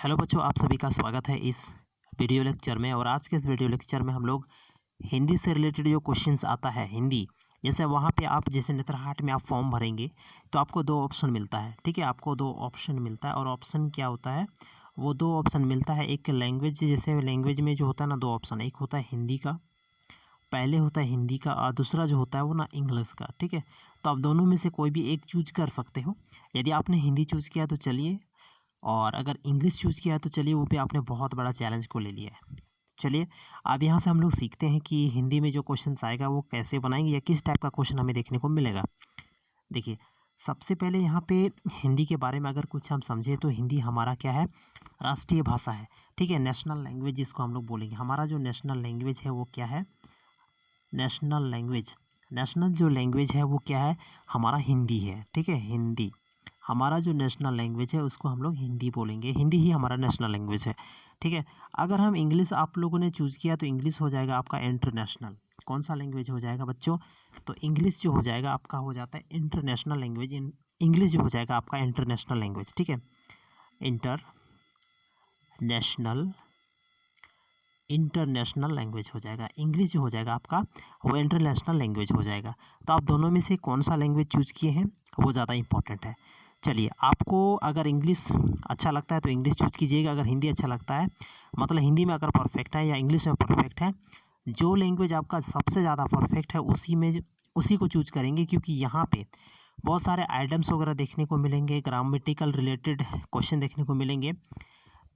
Hello बच्चों, आप सभी का स्वागत है इस वीडियो लेक्चर में। और आज के इस वीडियो लेक्चर में हम लोग हिंदी से रिलेटेड जो क्वेश्चंस आता है हिंदी, जैसे वहाँ पे आप जैसे नेतरहाट में आप फॉर्म भरेंगे तो आपको दो ऑप्शन मिलता है। ठीक है, आपको दो ऑप्शन मिलता है। और ऑप्शन क्या होता है, वो दो ऑप्शन मिलता है। एक लैंग्वेज, जैसे लैंग्वेज में जो होता है ना, दो ऑप्शन, एक होता है हिंदी का, पहले होता है हिंदी का, और दूसरा जो होता है वो ना इंग्लिश का। ठीक है, तो आप दोनों में से कोई भी एक चूज कर सकते हो। यदि आपने हिंदी चूज़ किया तो चलिए, और अगर इंग्लिश चूज़ किया तो चलिए, वो भी आपने बहुत बड़ा चैलेंज को ले लिया है। चलिए, अब यहाँ से हम लोग सीखते हैं कि हिंदी में जो क्वेश्चन आएगा वो कैसे बनाएंगे या किस टाइप का क्वेश्चन हमें देखने को मिलेगा। देखिए, सबसे पहले यहाँ पे हिंदी के बारे में अगर कुछ हम समझें तो हिंदी हमारा क्या है, राष्ट्रीय भाषा है। ठीक है, नेशनल लैंग्वेज जिसको हम लोग बोलेंगे। हमारा जो नेशनल लैंग्वेज है वो क्या है, नेशनल लैंग्वेज, नेशनल जो लैंग्वेज है वो क्या है, हमारा हिंदी है। ठीक है, हिंदी हमारा जो नेशनल लैंग्वेज है उसको हम लोग हिंदी बोलेंगे। हिंदी ही हमारा नेशनल लैंग्वेज है। ठीक है, अगर हम इंग्लिश आप लोगों ने चूज़ किया तो इंग्लिश हो जाएगा आपका इंटरनेशनल। कौन सा लैंग्वेज हो जाएगा बच्चों, तो इंग्लिश जो हो जाएगा आपका हो जाता है इंटरनेशनल लैंग्वेज। इंग्लिश जो हो जाएगा आपका इंटरनेशनल लैंग्वेज। ठीक है, इंटरनेशनल लैंग्वेज हो जाएगा। इंग्लिश जो हो जाएगा आपका वो इंटरनेशनल लैंग्वेज हो जाएगा। तो आप दोनों में से कौन सा लैंग्वेज चूज़ किए हैं वो ज़्यादा इंपॉर्टेंट है। चलिए, आपको अगर इंग्लिश अच्छा लगता है तो इंग्लिश चूज़ कीजिएगा। अगर हिंदी अच्छा लगता है, मतलब हिंदी में अगर परफेक्ट है या इंग्लिश में परफेक्ट है, जो लैंग्वेज आपका सबसे ज़्यादा परफेक्ट है उसी को चूज़ करेंगे, क्योंकि यहाँ पे बहुत सारे आइटम्स वगैरह देखने को मिलेंगे, ग्रामेटिकल रिलेटेड क्वेश्चन देखने को मिलेंगे।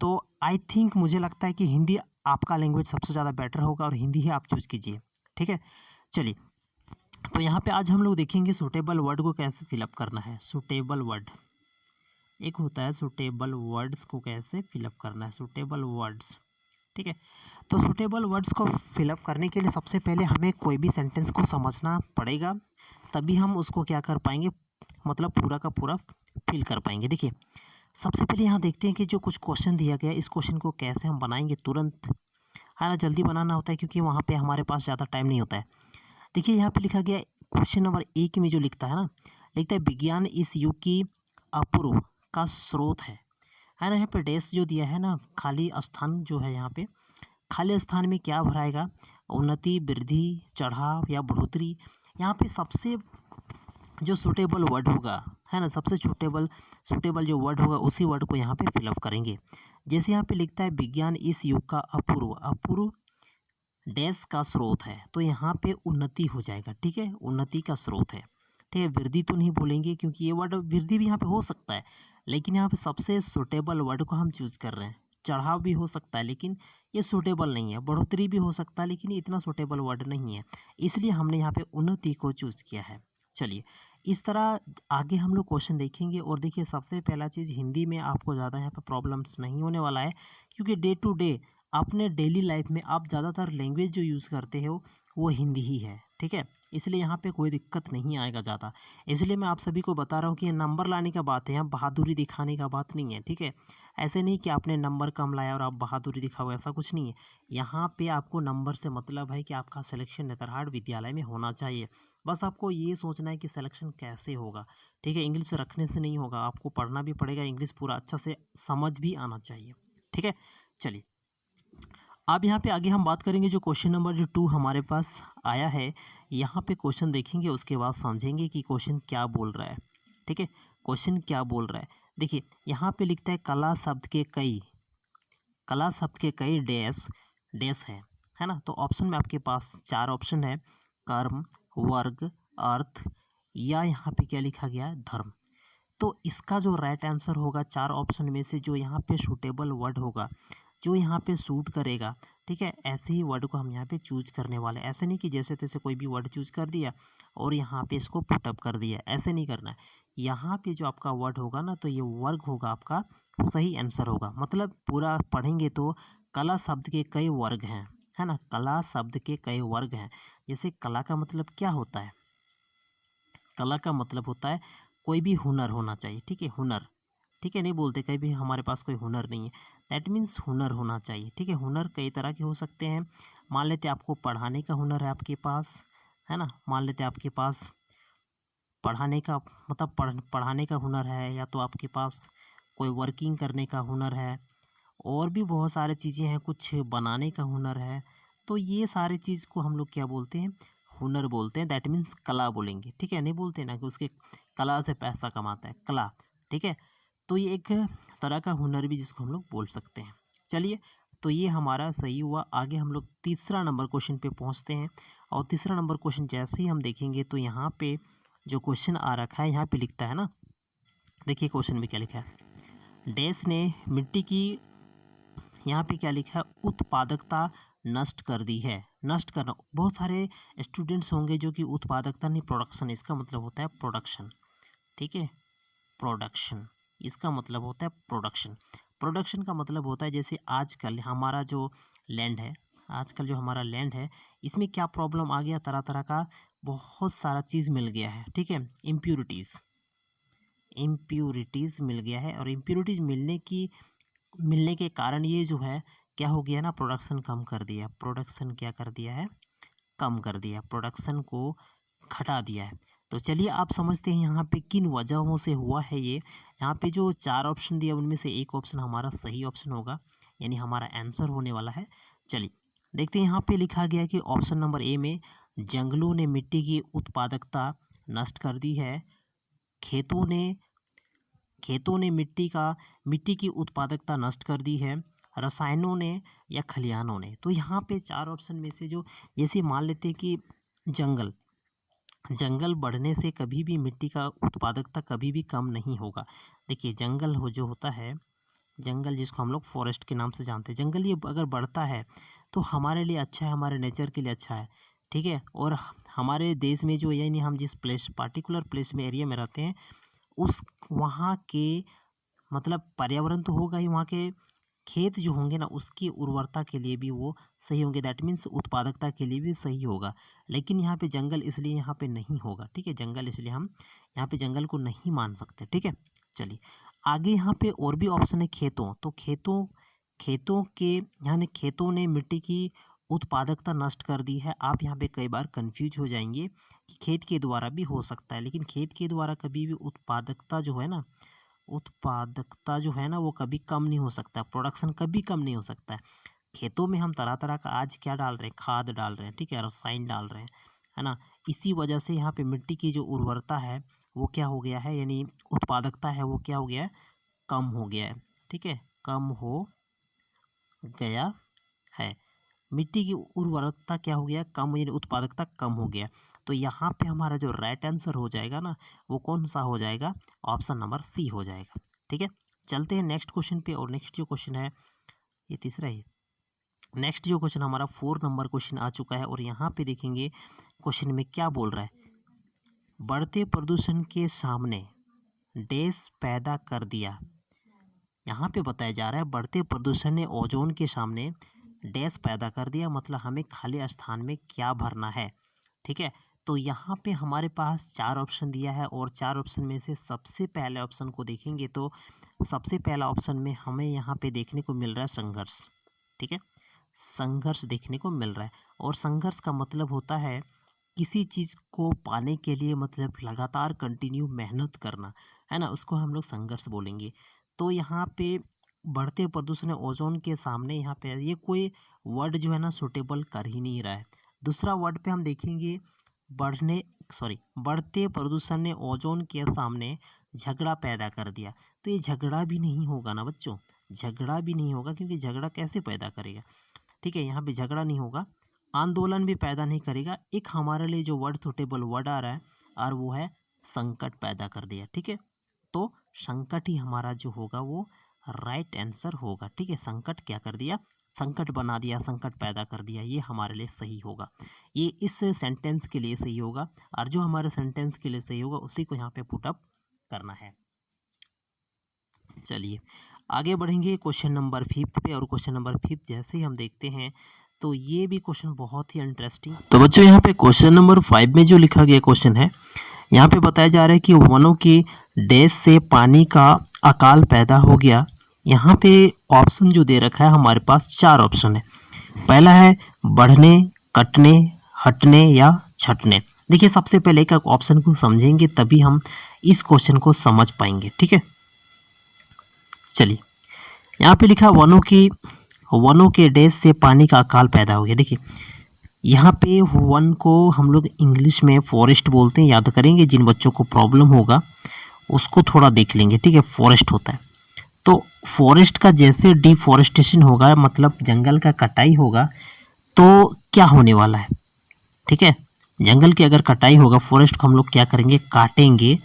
तो आई थिंक, मुझे लगता है कि हिंदी आपका लैंग्वेज सबसे ज़्यादा बेटर होगा और हिंदी ही आप चूज़ कीजिए। ठीक है, चलिए, तो यहाँ पे आज हम लोग देखेंगे सूटेबल वर्ड को कैसे फिलअप करना है। सूटेबल वर्ड एक होता है, सूटेबल वर्ड्स को कैसे फिलअप करना है, सूटेबल वर्ड्स। ठीक है, तो सूटेबल वर्ड्स को फिलअप करने के लिए सबसे पहले हमें कोई भी सेंटेंस को समझना पड़ेगा, तभी हम उसको क्या कर पाएंगे, मतलब पूरा का पूरा फिल कर पाएंगे। देखिए, सबसे पहले यहाँ देखते हैं कि जो कुछ क्वेश्चन दिया गया है, इस क्वेश्चन को कैसे हम बनाएंगे तुरंत, है ना। जल्दी बनाना होता है क्योंकि वहाँ पे हमारे पास ज़्यादा टाइम नहीं होता है। देखिए, यहाँ पे लिखा गया क्वेश्चन नंबर 1 में जो लिखता है ना, लिखता है विज्ञान इस युग की अपूर्व का स्रोत है ना। यहाँ पे डैश जो दिया है ना, खाली स्थान जो है, यहाँ पे खाली स्थान में क्या भराएगा, उन्नति, वृद्धि, चढ़ाव या बढ़ोतरी। यहाँ पे सबसे जो सूटेबल वर्ड होगा, है ना, सबसे सूटेबल जो वर्ड होगा उसी वर्ड को यहाँ पे फिलअप करेंगे। जैसे यहाँ पे लिखता है विज्ञान इस युग का अपूर्व डैश का स्रोत है, तो यहाँ पे उन्नति हो जाएगा। ठीक है, उन्नति का स्रोत है। ठीक है, वृद्धि तो नहीं बोलेंगे क्योंकि ये वर्ड वृद्धि भी यहाँ पे हो सकता है, लेकिन यहाँ पे सबसे सूटेबल वर्ड को हम चूज़ कर रहे हैं। चढ़ाव भी हो सकता है लेकिन ये सूटेबल नहीं है। बढ़ोतरी भी हो सकता है लेकिन ये इतना सूटेबल वर्ड नहीं है, इसलिए हमने यहाँ पे उन्नति को चूज़ किया है। चलिए, इस तरह आगे हम लोग क्वेश्चन देखेंगे। और देखिए, सबसे पहला चीज़, हिंदी में आपको ज़्यादा यहाँ पे प्रॉब्लम्स नहीं होने वाला है, क्योंकि डे टू डे अपने डेली लाइफ में आप ज़्यादातर लैंग्वेज जो यूज़ करते हो वो हिंदी ही है। ठीक है, इसलिए यहाँ पे कोई दिक्कत नहीं आएगा ज़्यादा। इसलिए मैं आप सभी को बता रहा हूँ कि ये नंबर लाने का बात है, यहाँ बहादुरी दिखाने का बात नहीं है। ठीक है, ऐसे नहीं कि आपने नंबर कम लाया और आप बहादुरी दिखाओ, ऐसा कुछ नहीं है। यहाँ पे आपको नंबर से मतलब है कि आपका सिलेक्शन नेतरहाट विद्यालय में होना चाहिए। बस आपको ये सोचना है कि सिलेक्शन कैसे होगा। ठीक है, इंग्लिश रखने से नहीं होगा, आपको पढ़ना भी पड़ेगा, इंग्लिश पूरा अच्छा से समझ भी आना चाहिए। ठीक है, चलिए, अब यहाँ पे आगे हम बात करेंगे जो क्वेश्चन नंबर जो 2 हमारे पास आया है। यहाँ पे क्वेश्चन देखेंगे, उसके बाद समझेंगे कि क्वेश्चन क्या बोल रहा है। ठीक है, क्वेश्चन क्या बोल रहा है। देखिए, यहाँ पे लिखता है कला शब्द के कई डैश है ना। तो ऑप्शन में आपके पास 4 ऑप्शन है, कर्म, वर्ग, अर्थ, या यहाँ पे क्या लिखा गया है, धर्म। तो इसका जो राइट आंसर होगा 4 ऑप्शन में से, जो यहाँ पे सूटेबल वर्ड होगा, जो यहाँ पे सूट करेगा, ठीक है, ऐसे ही वर्ड को हम यहाँ पे चूज करने वाले हैं। ऐसे नहीं कि जैसे तैसे कोई भी वर्ड चूज कर दिया और यहाँ पे इसको पुटअप कर दिया, ऐसे नहीं करना है। यहाँ पे जो आपका वर्ड होगा ना, तो ये वर्ग होगा, आपका सही आंसर होगा। मतलब पूरा पढ़ेंगे तो कला शब्द के कई वर्ग हैं, है ना, कला शब्द के कई वर्ग हैं। जैसे कला का मतलब क्या होता है, कला का मतलब होता है कोई भी हुनर होना चाहिए। ठीक है, हुनर, ठीक है, नहीं बोलते कहीं भी हमारे पास कोई हुनर नहीं है, दैट मीन्स हुनर होना चाहिए। ठीक है, हुनर कई तरह के हो सकते हैं। मान लेते आपको पढ़ाने का हुनर है आपके पास, है ना, मान लेते आपके पास पढ़ाने का मतलब पढ़ाने का हुनर है, या तो आपके पास कोई वर्किंग करने का हुनर है, और भी बहुत सारी चीज़ें हैं, कुछ बनाने का हुनर है, तो ये सारी चीज़ को हम लोग क्या बोलते हैं, हुनर बोलते हैं। दैट मीन्स कला बोलेंगे, ठीक है। नहीं बोलते ना कि उसके कला से पैसा कमाता है, कला, ठीक है। तो ये एक तरह का हुनर भी जिसको हम लोग बोल सकते हैं। चलिए, तो ये हमारा सही हुआ। आगे हम लोग तीसरा नंबर क्वेश्चन पे पहुंचते हैं। और तीसरा नंबर क्वेश्चन जैसे ही हम देखेंगे तो यहाँ पे जो क्वेश्चन आ रखा है, यहाँ पे लिखता है ना, देखिए क्वेश्चन में क्या लिखा है। डैश ने मिट्टी की, यहाँ पे क्या लिखा है, उत्पादकता नष्ट कर दी है। नष्ट करना, बहुत सारे स्टूडेंट्स होंगे जो कि उत्पादकता नहीं, प्रोडक्शन, इसका मतलब होता है प्रोडक्शन, ठीक है। प्रोडक्शन, इसका मतलब होता है प्रोडक्शन। प्रोडक्शन का मतलब होता है जैसे आजकल हमारा जो लैंड है, आजकल जो हमारा लैंड है, इसमें क्या प्रॉब्लम आ गया, तरह तरह का बहुत सारा चीज़ मिल गया है, ठीक है। इम्प्यूरिटीज़ मिल गया है, और इम्प्यूरिटीज़ मिलने के कारण ये जो है क्या हो गया ना, प्रोडक्शन कम कर दिया। प्रोडक्शन क्या कर दिया है, कम कर दिया, प्रोडक्शन को घटा दिया है। तो चलिए आप समझते हैं यहाँ पे किन वजहों से हुआ है ये। यहाँ पे जो 4 ऑप्शन दिया उनमें से एक ऑप्शन हमारा सही ऑप्शन होगा, यानी हमारा आंसर होने वाला है। चलिए देखते हैं, यहाँ पे लिखा गया कि ऑप्शन नंबर ए में जंगलों ने मिट्टी की उत्पादकता नष्ट कर दी है, खेतों ने मिट्टी की उत्पादकता नष्ट कर दी है, रसायनों ने या खलिहानों ने। तो यहाँ पे 4 ऑप्शन में से जो, जैसे मान लेते हैं कि जंगल बढ़ने से कभी भी मिट्टी का उत्पादकता कभी भी कम नहीं होगा। देखिए जंगल जो होता है, जंगल जिसको हम लोग फॉरेस्ट के नाम से जानते हैं, जंगल ये अगर बढ़ता है तो हमारे लिए अच्छा है, हमारे नेचर के लिए अच्छा है, ठीक है। और हमारे देश में जो, यानी हम जिस पार्टिकुलर प्लेस में, एरिया में रहते हैं, उस वहाँ के मतलब पर्यावरण तो होगा ही, वहाँ के खेत जो होंगे ना, उसकी उर्वरता के लिए भी वो सही होंगे। दैट मीन्स उत्पादकता के लिए भी सही होगा। लेकिन यहाँ पे जंगल इसलिए यहाँ पे नहीं होगा, ठीक है। जंगल इसलिए हम यहाँ पे जंगल को नहीं मान सकते, ठीक है। चलिए आगे यहाँ पे और भी ऑप्शन है, खेतों। तो खेतों ने मिट्टी की उत्पादकता नष्ट कर दी है। आप यहाँ पे कई बार कंफ्यूज हो जाएंगे कि खेत के द्वारा भी हो सकता है, लेकिन खेत के द्वारा कभी भी उत्पादकता जो है ना वो कभी कम नहीं हो सकता, प्रोडक्शन कभी कम नहीं हो सकता है। खेतों में हम तरह तरह का आज क्या डाल रहे हैं, खाद डाल रहे हैं, ठीक है, रसायन डाल रहे हैं, है ना। इसी वजह से यहाँ पे मिट्टी की जो उर्वरता है वो क्या हो गया है, यानी उत्पादकता है वो क्या हो गया है, कम हो गया है, ठीक है, कम हो गया है। मिट्टी की उर्वरकता क्या हो गया, कम, यानी उत्पादकता कम हो गया। तो यहाँ पे हमारा जो राइट आंसर हो जाएगा ना, वो कौन सा हो जाएगा, ऑप्शन नंबर सी हो जाएगा, ठीक है। चलते हैं नेक्स्ट क्वेश्चन पे। और नेक्स्ट जो क्वेश्चन है, ये तीसरा ही, नेक्स्ट जो क्वेश्चन हमारा 4 नंबर क्वेश्चन आ चुका है। और यहाँ पे देखेंगे क्वेश्चन में क्या बोल रहा है, बढ़ते प्रदूषण के सामने डैश पैदा कर दिया। यहाँ पे बताया जा रहा है बढ़ते प्रदूषण ने ओजोन के सामने डैश पैदा कर दिया, मतलब हमें खाली स्थान में क्या भरना है, ठीक है। तो यहाँ पे हमारे पास 4 ऑप्शन दिया है, और 4 ऑप्शन में से सबसे पहले ऑप्शन को देखेंगे तो सबसे पहला ऑप्शन में हमें यहाँ पे देखने को मिल रहा है संघर्ष, ठीक है, संघर्ष देखने को मिल रहा है। और संघर्ष का मतलब होता है किसी चीज़ को पाने के लिए, मतलब लगातार कंटिन्यू मेहनत करना, है ना, उसको हम लोग संघर्ष बोलेंगे। तो यहाँ पे बढ़ते प्रदूषण ओजोन के सामने, यहाँ पे ये कोई वर्ड जो है ना सुटेबल कर ही नहीं रहा है। दूसरा वर्ड पे हम देखेंगे, बढ़ते प्रदूषण ने ओजोन के सामने झगड़ा पैदा कर दिया। तो ये झगड़ा भी नहीं होगा ना बच्चों, झगड़ा भी नहीं होगा, क्योंकि झगड़ा कैसे पैदा करेगा, ठीक है। यहाँ पे झगड़ा नहीं होगा, आंदोलन भी पैदा नहीं करेगा। एक हमारे लिए जो वर्ड सुटेबल वर्ड आ रहा है, और वो है संकट पैदा कर दिया, ठीक है। तो संकट ही हमारा जो होगा वो राइट आंसर होगा, ठीक है। संकट क्या कर दिया, संकट बना दिया, संकट पैदा कर दिया, ये हमारे लिए सही होगा। ये इस सेंटेंस के लिए सही होगा, और जो हमारे सेंटेंस के लिए सही होगा उसी को यहाँ पे पुट अप करना है। चलिए आगे बढ़ेंगे क्वेश्चन नंबर 5 पे। और क्वेश्चन नंबर 5 जैसे ही हम देखते हैं तो ये भी क्वेश्चन बहुत ही इंटरेस्टिंग। तो बच्चों यहाँ पे क्वेश्चन नंबर 5 में जो लिखा गया क्वेश्चन है, यहाँ पे बताया जा रहा है कि वनों की डैश से पानी का अकाल पैदा हो गया। यहाँ पे ऑप्शन जो दे रखा है हमारे पास 4 ऑप्शन है। पहला है बढ़ने, कटने, हटने या छटने। देखिए सबसे पहले एक ऑप्शन को समझेंगे तभी हम इस क्वेश्चन को समझ पाएंगे, ठीक है। चलिए यहाँ पे लिखा वनों के डैश से पानी का अकाल पैदा हो गया। देखिए यहाँ पे वन को हम लोग इंग्लिश में फॉरेस्ट बोलते हैं, याद करेंगे। जिन बच्चों को प्रॉब्लम होगा उसको थोड़ा देख लेंगे, ठीक है। फॉरेस्ट होता है, तो फॉरेस्ट का जैसे डिफॉरेस्टेशन होगा, मतलब जंगल का कटाई होगा, तो क्या होने वाला है, ठीक है। जंगल की अगर कटाई होगा, फॉरेस्ट को हम लोग क्या करेंगे, काटेंगे।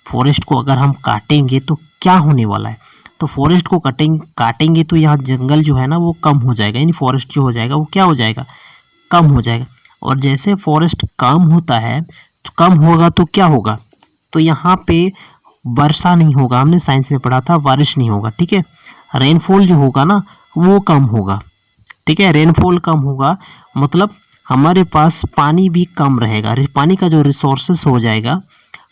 फॉरेस्ट को अगर हम काटेंगे तो क्या होने वाला है, तो फॉरेस्ट को काटेंगे तो यहाँ जंगल जो है ना वो कम हो जाएगा, यानी फॉरेस्ट जो हो जाएगा वो क्या हो जाएगा, कम हो जाएगा। और जैसे फॉरेस्ट कम होता है तो कम होगा तो क्या होगा, तो यहाँ पे वर्षा नहीं होगा, हमने साइंस में पढ़ा था, बारिश नहीं होगा, ठीक है। रेनफॉल जो होगा ना वो कम होगा, ठीक है। रेनफॉल कम होगा मतलब हमारे पास पानी भी कम रहेगा, पानी का जो रिसोर्सेस हो जाएगा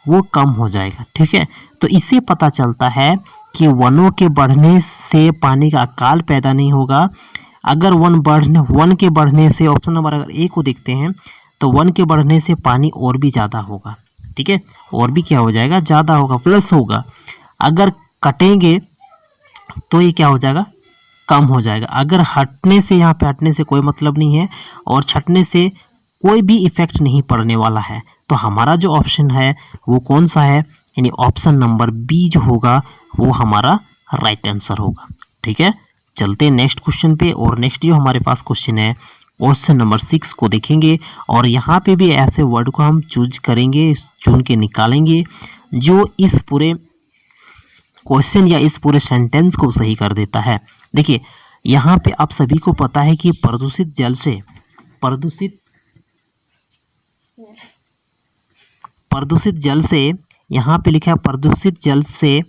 वो कम हो जाएगा, ठीक है। तो इससे पता चलता है कि वनों के बढ़ने से पानी का अकाल पैदा नहीं होगा। अगर वन के बढ़ने से, ऑप्शन नंबर अगर ए को देखते हैं, तो वन के बढ़ने से पानी और भी ज़्यादा होगा, ठीक है। और भी क्या हो जाएगा, ज़्यादा होगा, प्लस होगा। अगर कटेंगे तो ये क्या हो जाएगा, कम हो जाएगा। अगर हटने से, यहाँ पे हटने से कोई मतलब नहीं है और छटने से कोई भी इफेक्ट नहीं पड़ने वाला है। तो हमारा जो ऑप्शन है वो कौन सा है, यानी ऑप्शन नंबर बी जो होगा वो हमारा राइट आंसर होगा, ठीक है। चलते हैं नेक्स्ट क्वेश्चन पे। और नेक्स्ट जो हमारे पास क्वेश्चन है, क्वेश्चन नंबर 6 को देखेंगे। और यहाँ पे भी ऐसे वर्ड को हम चूज करेंगे, चुन के निकालेंगे जो इस पूरे क्वेश्चन या इस पूरे सेंटेंस को सही कर देता है। देखिए यहाँ पे आप सभी को पता है कि प्रदूषित जल से यहाँ पे लिखा है प्रदूषित जल से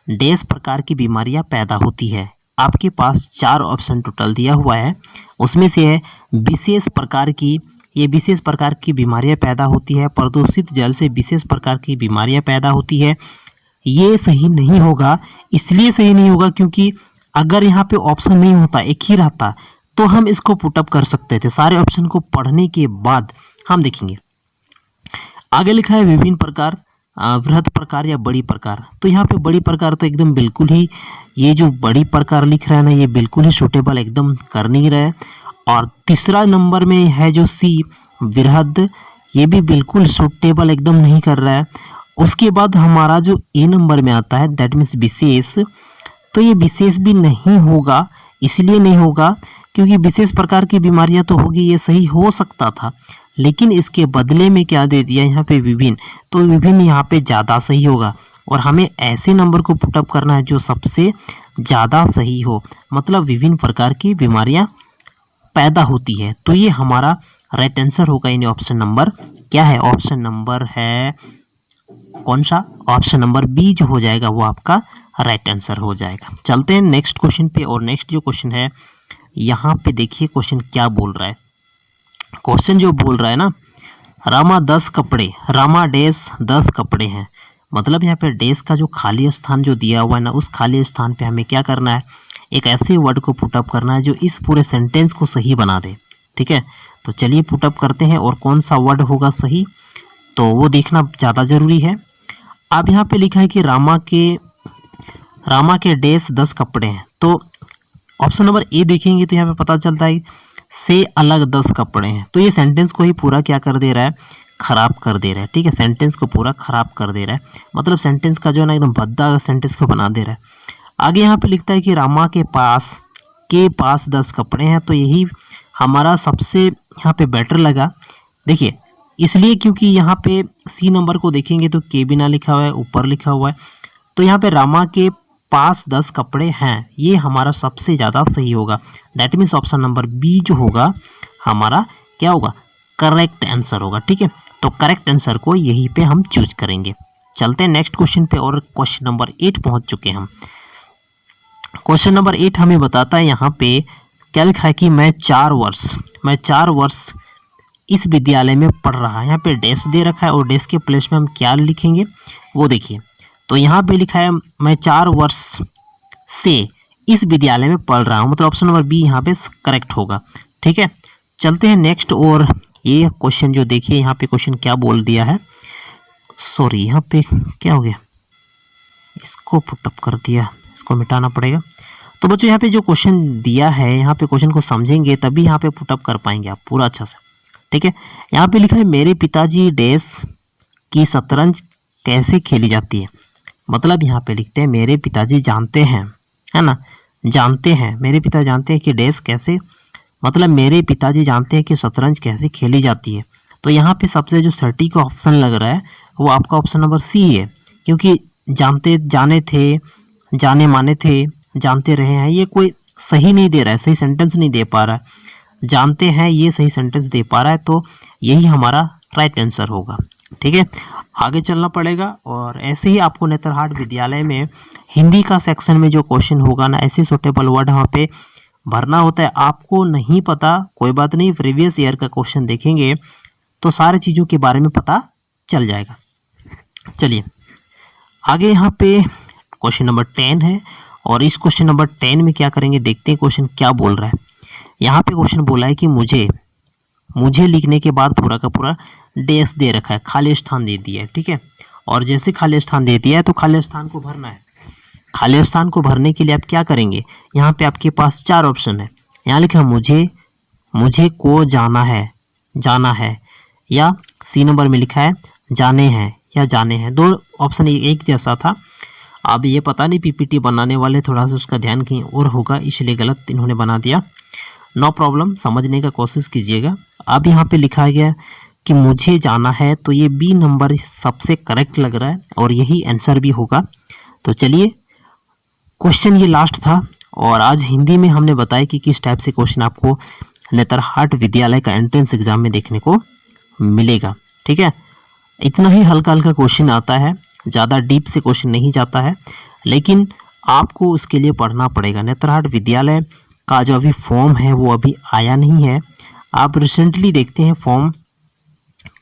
डैश प्रकार की बीमारियां पैदा होती है। आपके पास 4 ऑप्शन टोटल दिया हुआ है, उसमें से है विशेष प्रकार की बीमारियां पैदा होती है। प्रदूषित जल से विशेष प्रकार की बीमारियां पैदा होती है, ये सही नहीं होगा। इसलिए सही नहीं होगा क्योंकि अगर यहाँ पे ऑप्शन नहीं होता, एक ही रहता, तो हम इसको पुटअप कर सकते थे। सारे ऑप्शन को पढ़ने के बाद हम देखेंगे। आगे लिखा है विभिन्न प्रकार, वृहद प्रकार या बड़ी प्रकार। तो यहाँ पे बड़ी प्रकार तो एकदम बिल्कुल ही, ये जो बड़ी प्रकार लिख रहा है ना, ये बिल्कुल ही सूटेबल एकदम कर नहीं रहा है। और तीसरा नंबर में है जो सी वृहद, ये भी बिल्कुल सूटेबल एकदम नहीं कर रहा है। उसके बाद हमारा जो ए नंबर में आता है दैट मीन्स विशेष, तो ये विशेष भी नहीं होगा। इसलिए नहीं होगा क्योंकि विशेष प्रकार की बीमारियां तो होगी, ये सही हो सकता था, लेकिन इसके बदले में क्या दे दिया यहाँ पे विभिन्न, तो विभिन्न यहाँ पे ज़्यादा सही होगा। और हमें ऐसे नंबर को पुटअप करना है जो सबसे ज़्यादा सही हो, मतलब विभिन्न प्रकार की बीमारियां पैदा होती है। तो ये हमारा राइट आंसर होगा। यानी ऑप्शन नंबर क्या है, ऑप्शन नंबर है कौन सा, ऑप्शन नंबर बी जो हो जाएगा वो आपका राइट आंसर हो जाएगा। चलते हैं नेक्स्ट क्वेश्चन पे। और नेक्स्ट जो क्वेश्चन है, यहाँ पे देखिए क्वेश्चन क्या बोल रहा है। क्वेश्चन जो बोल रहा है ना, रामा डैश 10 कपड़े हैं। मतलब यहाँ पे डैश का जो खाली स्थान जो दिया हुआ है ना, उस खाली स्थान पे हमें क्या करना है, एक ऐसे वर्ड को पुटअप करना है जो इस पूरे सेंटेंस को सही बना दे, ठीक है। तो चलिए पुटअप करते हैं, और कौन सा वर्ड होगा सही तो वो देखना ज़्यादा ज़रूरी है। अब यहाँ पे लिखा है कि रामा के डैश 10 कपड़े हैं। तो ऑप्शन नंबर ए देखेंगे तो यहाँ पे पता चलता है से अलग 10 कपड़े हैं। तो ये सेंटेंस को ही पूरा क्या कर दे रहा है, खराब कर दे रहा है, ठीक है। सेंटेंस को पूरा खराब कर दे रहा है, मतलब सेंटेंस का जो है ना एकदम भद्दा सेंटेंस को बना दे रहा है। आगे यहाँ पे लिखता है कि रामा के पास 10 कपड़े हैं। तो यही हमारा सबसे यहाँ पे बेटर लगा। देखिए इसलिए क्योंकि यहाँ पे सी नंबर को देखेंगे तो के बिना लिखा हुआ है, ऊपर लिखा हुआ है। तो यहाँ पे रामा के पास 10 कपड़े हैं, ये हमारा सबसे ज़्यादा सही होगा। That means option number B जो होगा हमारा क्या होगा, करेक्ट आंसर होगा, ठीक है। तो करेक्ट आंसर को यहीं पे हम चूज करेंगे। चलते हैं नेक्स्ट क्वेश्चन पे। और क्वेश्चन नंबर 8 पहुंच चुके हैं हम। क्वेश्चन नंबर 8 हमें बताता है यहाँ पे क्या लिखा है कि मैं 4 वर्ष इस विद्यालय में पढ़ रहा है। यहाँ पे डैश दे रखा है और डैश के प्लेस में हम क्या लिखेंगे वो देखिए। तो यहाँ पे लिखा है मैं 4 वर्ष से इस विद्यालय में पढ़ रहा हूँ, मतलब ऑप्शन नंबर बी यहाँ पे करेक्ट होगा, ठीक है। चलते हैं नेक्स्ट। और ये क्वेश्चन जो देखिए यहाँ पे क्वेश्चन क्या बोल दिया है, सॉरी यहाँ पे क्या हो गया, इसको पुटअप कर दिया, इसको मिटाना पड़ेगा। तो बच्चों यहाँ पे जो क्वेश्चन दिया है, यहाँ पे क्वेश्चन को समझेंगे तभी यहाँ पे पुटअप कर पाएंगे आप पूरा अच्छा से। ठीक है, यहाँ पे लिखा है मेरे पिताजी डैश की शतरंज कैसे खेली जाती है। मतलब यहाँ पे लिखते हैं मेरे पिताजी जानते हैं, है ना, जानते हैं, मेरे पिता जानते हैं कि डैश कैसे, मतलब मेरे पिताजी जानते हैं कि शतरंज कैसे खेली जाती है। तो यहाँ पे सबसे जो सटीक ऑप्शन लग रहा है वो आपका ऑप्शन नंबर सी है, क्योंकि जानते जाने थे, जाने माने थे, जानते रहे हैं, ये कोई सही नहीं दे रहा है, सही सेंटेंस नहीं दे पा रहा है। जानते हैं ये सही सेंटेंस दे पा रहा है, तो यही हमारा राइट आंसर होगा। ठीक है, आगे चलना पड़ेगा। और ऐसे ही आपको नेतरहाट विद्यालय में हिंदी का सेक्शन में जो क्वेश्चन होगा ना, ऐसे सूटेबल वर्ड वहाँ पे भरना होता है। आपको नहीं पता कोई बात नहीं, प्रीवियस ईयर का क्वेश्चन देखेंगे तो सारी चीज़ों के बारे में पता चल जाएगा। चलिए आगे यहाँ पे क्वेश्चन नंबर 10 है, और इस क्वेश्चन नंबर 10 में क्या करेंगे देखते हैं क्वेश्चन क्या बोल रहा है। यहाँ पे क्वेश्चन बोला है कि मुझे लिखने के बाद पूरा का पूरा डैश दे रखा है, खाली स्थान दे दिया है। ठीक है, और जैसे खाली स्थान दे दिया है तो खाली स्थान को भरना है। खाली स्थान को भरने के लिए आप क्या करेंगे, यहाँ पे आपके पास 4 ऑप्शन है। यहाँ लिखा है मुझे को जाना है, या सी नंबर में लिखा है जाने हैं या जाने हैं। 2 ऑप्शन एक जैसा था। अब ये पता नहीं पीपीटी बनाने वाले थोड़ा सा उसका ध्यान कहीं और होगा, इसलिए गलत इन्होंने बना दिया। नो प्रॉब्लम, समझने का कोशिश कीजिएगा। अब यहाँ पे लिखा गया कि मुझे जाना है, तो ये बी नंबर सबसे करेक्ट लग रहा है और यही आंसर भी होगा। तो चलिए, क्वेश्चन ये लास्ट था, और आज हिंदी में हमने बताया कि किस टाइप से क्वेश्चन आपको नेतरहाट विद्यालय का एंट्रेंस एग्जाम में देखने को मिलेगा। ठीक है, इतना ही हल्का हल्का क्वेश्चन आता है, ज़्यादा डीप से क्वेश्चन नहीं जाता है, लेकिन आपको उसके लिए पढ़ना पड़ेगा। नेतरहाट विद्यालय का जो अभी फॉर्म है वो अभी आया नहीं है, आप रिसेंटली देखते हैं फॉर्म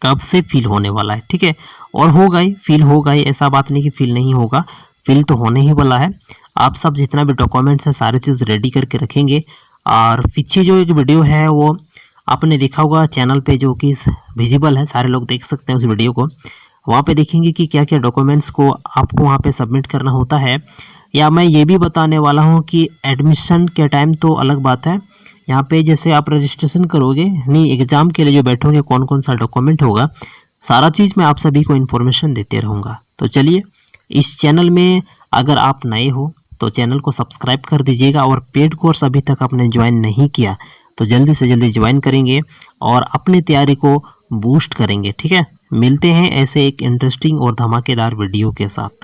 कब से फिल होने वाला है। ठीक है, और होगा ही, फिल होगा ही, ऐसा बात नहीं कि फिल नहीं होगा, फिल तो होने ही वाला है। आप सब जितना भी डॉक्यूमेंट्स है सारी चीज़ रेडी करके रखेंगे। और पीछे जो एक वीडियो है वो आपने देखा होगा चैनल पे, जो कि विजिबल है, सारे लोग देख सकते हैं उस वीडियो को। वहाँ पे देखेंगे कि क्या क्या डॉक्यूमेंट्स को आपको वहाँ पे सबमिट करना होता है। या मैं ये भी बताने वाला हूँ कि एडमिशन के टाइम तो अलग बात है, यहाँ पे जैसे आप रजिस्ट्रेशन करोगे, नहीं एग्ज़ाम के लिए जो बैठोगे, कौन कौन सा डॉक्यूमेंट होगा, सारा चीज़ मैं आप सभी को इन्फॉर्मेशन देते रहूँगा। तो चलिए, इस चैनल में अगर आप नए हो तो चैनल को सब्सक्राइब कर दीजिएगा, और पेड कोर्स अभी तक आपने ज्वाइन नहीं किया तो जल्दी से जल्दी ज्वाइन करेंगे और अपनी तैयारी को बूस्ट करेंगे। ठीक है, मिलते हैं ऐसे एक इंटरेस्टिंग और धमाकेदार वीडियो के साथ।